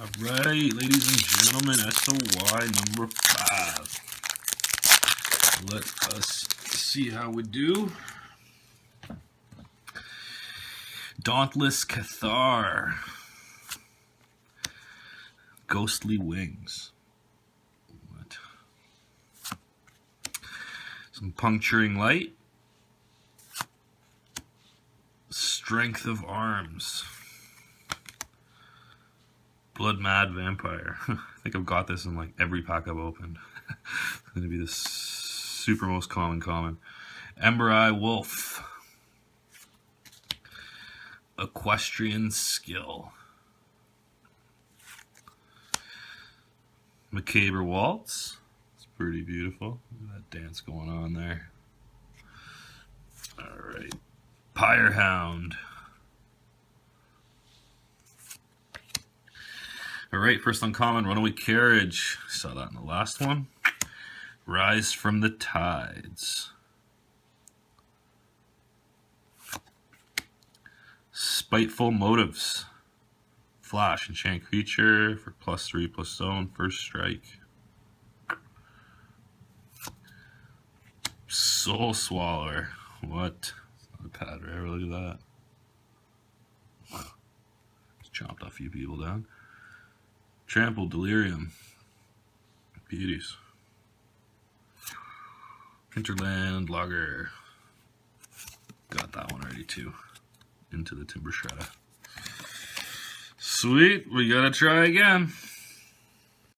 All right, ladies and gentlemen, SOY number 5. Let us see how we do. Dauntless Cathar. Ghostly Wings. What? Some Puncturing Light. Strength of Arms. Blood Mad Vampire. I think I've got this in like every pack I've opened. It's going to be the super most common. Ember Eye Wolf. Equestrian Skill. Macabre Waltz. It's pretty beautiful. Look at that dance going on there. Alright. Pyrehound. Alright, first uncommon, Runaway Carriage. Saw that in the last one. Rise from the Tides. Spiteful Motives. Flash, enchant creature for +3/+zone, first strike. Soul Swallower. What? Not a bad rare, look at that. Just chopped a few people down. Trampled Delirium. Beauties. Hinterland Logger. Got that one already too. Into the Timber Shredder. Sweet, we gotta try again.